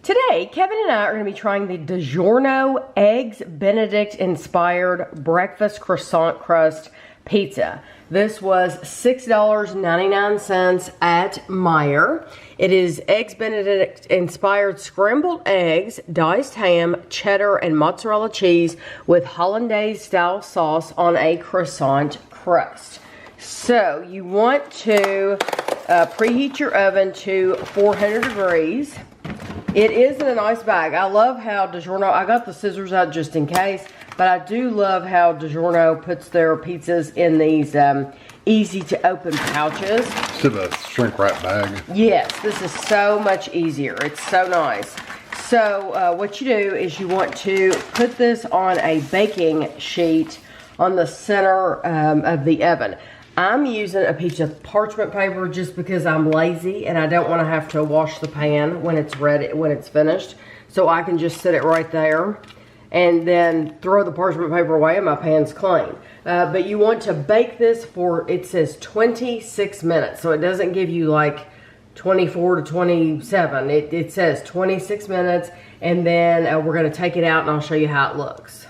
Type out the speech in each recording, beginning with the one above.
Today, Kevin and I are going to be trying the DiGiorno Eggs Benedict inspired breakfast croissant crust pizza. This was $6.99 at Meijer. It is Eggs Benedict inspired scrambled eggs, diced ham, cheddar, and mozzarella cheese with hollandaise style sauce on a croissant crust. So you want to preheat your oven to 400 degrees. It is in a nice bag. I love how DiGiorno, I got the scissors out just in case, but I do love how DiGiorno puts their pizzas in these easy to open pouches. Instead of a shrink wrap bag. Yes, this is so much easier. It's so nice. So what you do is you want to put this on a baking sheet on the center of the oven. I'm using a piece of parchment paper just because I'm lazy and I don't want to have to wash the pan when it's ready, when it's finished. So I can just sit it right there and then throw the parchment paper away and my pan's clean. But you want to bake this for, it says 26 minutes. So it doesn't give you like 24 to 27. It says 26 minutes and then we're going to take it out and I'll show you how it looks.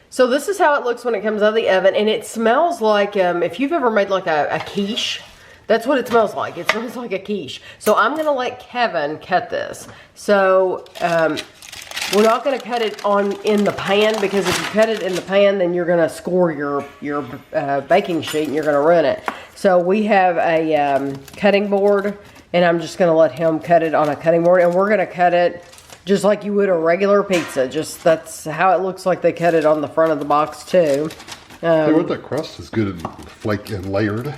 So this is how it looks when it comes out of the oven, and it smells like, if you've ever made like a quiche, that's what it smells like. It smells like a quiche. So I'm going to let Kevin cut this. So we're not going to cut it in the pan, because if you cut it in the pan, then you're going to score your baking sheet and you're going to ruin it. So we have a cutting board, and I'm just going to let him cut it on a cutting board, and we're going to cut it just like you would a regular pizza. Just that's how it looks like they cut it on the front of the box too. Hey, what that crust is good and flaky and layered.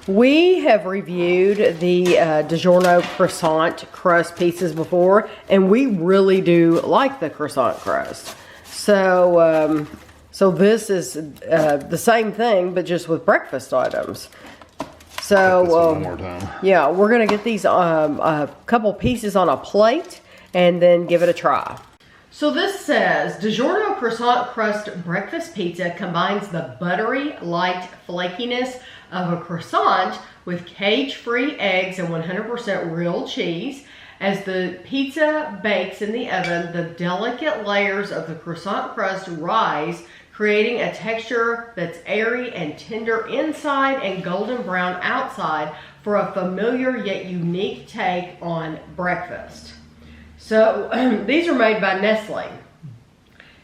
We have reviewed the DiGiorno croissant crust pizzas before, and we really do like the croissant crust. So, so this is the same thing, but just with breakfast items. So, one more time. Yeah, we're gonna get these a couple pieces on a plate and then give it a try. So this says, DiGiorno Croissant Crust Breakfast Pizza combines the buttery, light flakiness of a croissant with cage-free eggs and 100% real cheese. As the pizza bakes in the oven, the delicate layers of the croissant crust rise, creating a texture that's airy and tender inside and golden brown outside for a familiar yet unique take on breakfast. So these are made by Nestle,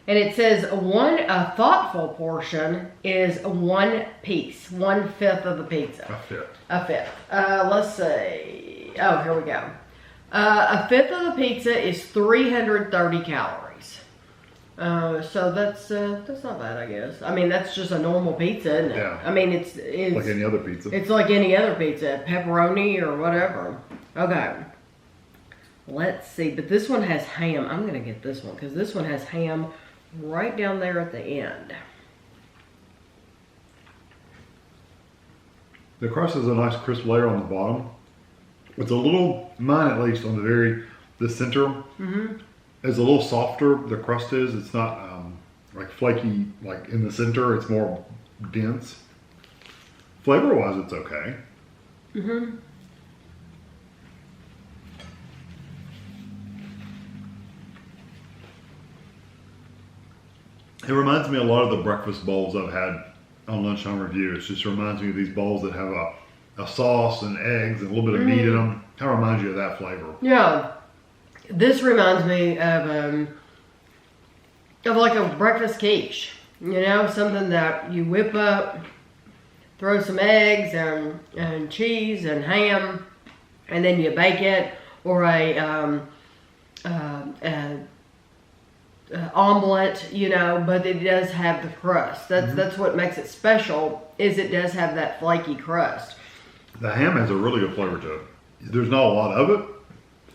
and it says a thoughtful portion is 1 piece, 1/5 of the pizza. A fifth. Let's see. Oh, here we go. A fifth of the pizza is 330 calories. So that's not bad, I guess. I mean, that's just a normal pizza, isn't it? Yeah. I mean, it's like any other pizza. It's like any other pizza, pepperoni or whatever. Okay. Let's see, but this one has ham. I'm going to get this one because this one has ham right down there at the end. The crust is a nice crisp layer on the bottom. It's a little, mine at least, on the center is a little softer. The crust is. It's not like flaky like in the center. It's more dense. Flavor-wise, it's okay. It reminds me a lot of the breakfast bowls I've had on Lunchtime Review. It just reminds me of these bowls that have a sauce and eggs and a little bit of meat in them. Kind of reminds you of that flavor. Yeah, this reminds me of like a breakfast quiche. You know, something that you whip up, throw some eggs and cheese and ham, and then you bake it, or a omelet, you know, but it does have the crust. That's what makes it special, is it does have that flaky crust. The ham has a really good flavor to it. There's not a lot of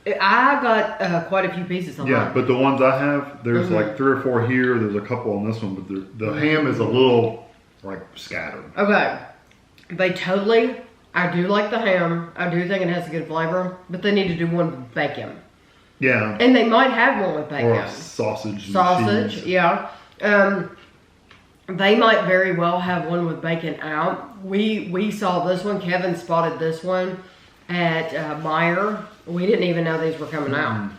it. I got quite a few pieces on Yeah, mine. but the ones I have, there's like 3 or 4 here. There's a couple on this one, but the ham is a little like scattered. Okay, I do like the ham. I do think it has a good flavor, but they need to do one with bacon. Yeah. And they might have one with bacon. Or a sausage. Sausage, yeah. They might very well have one with bacon out. We saw this one. Kevin spotted this one at Meijer. We didn't even know these were coming out.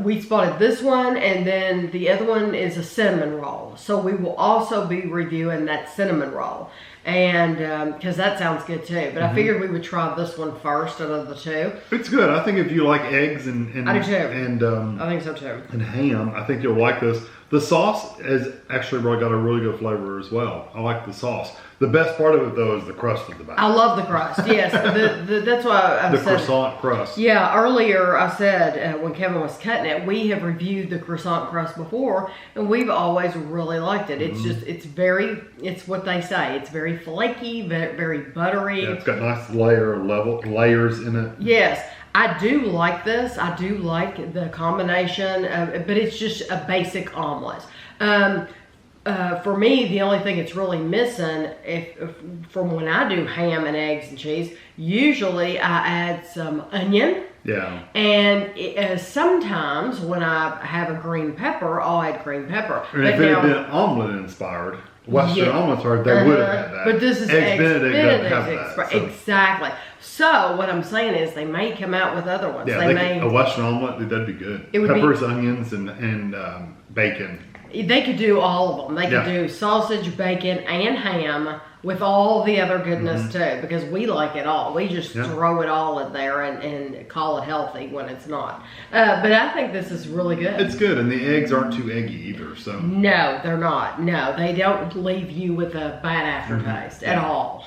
We spotted this one, and then the other one is a cinnamon roll. So we will also be reviewing that cinnamon roll, and because that sounds good too. But I figured we would try this one first out of the two. It's good. I think if you like eggs and I do too. And I think so too. And ham, I think you'll like this. The sauce has actually really got a really good flavor as well. I like the sauce. The best part of it though is the crust at the back. I love the crust. Yes, that's why I the said croissant crust. Yeah, earlier I said when Kevin was cutting it, we have reviewed the croissant crust before, and we've always really liked it. It's just it's what they say. It's very flaky, very buttery. Yeah, it's got nice layers in it. Yes. I do like this. I do like the combination, but it's just a basic omelet. For me, the only thing it's really missing, if from when I do ham and eggs and cheese, usually I add some onion. Yeah. And sometimes when I have a green pepper, I'll add green pepper. And if it had been omelet inspired, Western omelets they would have had that. But this is Eggs Benedict doesn't have that. Exactly. So what I'm saying is they may come out with other ones. Yeah, a Western omelet, that'd be good. Peppers, onions, and bacon. They could do all of them. They could do sausage, bacon, and ham with all the other goodness too, because we like it all. We just throw it all in there and call it healthy when it's not. But I think this is really good. It's good, and the eggs aren't too eggy either. So no, they're not. No, they don't leave you with a bad aftertaste at all.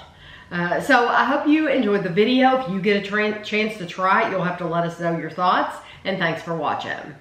So I hope you enjoyed the video. If you get a chance to try it, you'll have to let us know your thoughts. And thanks for watching.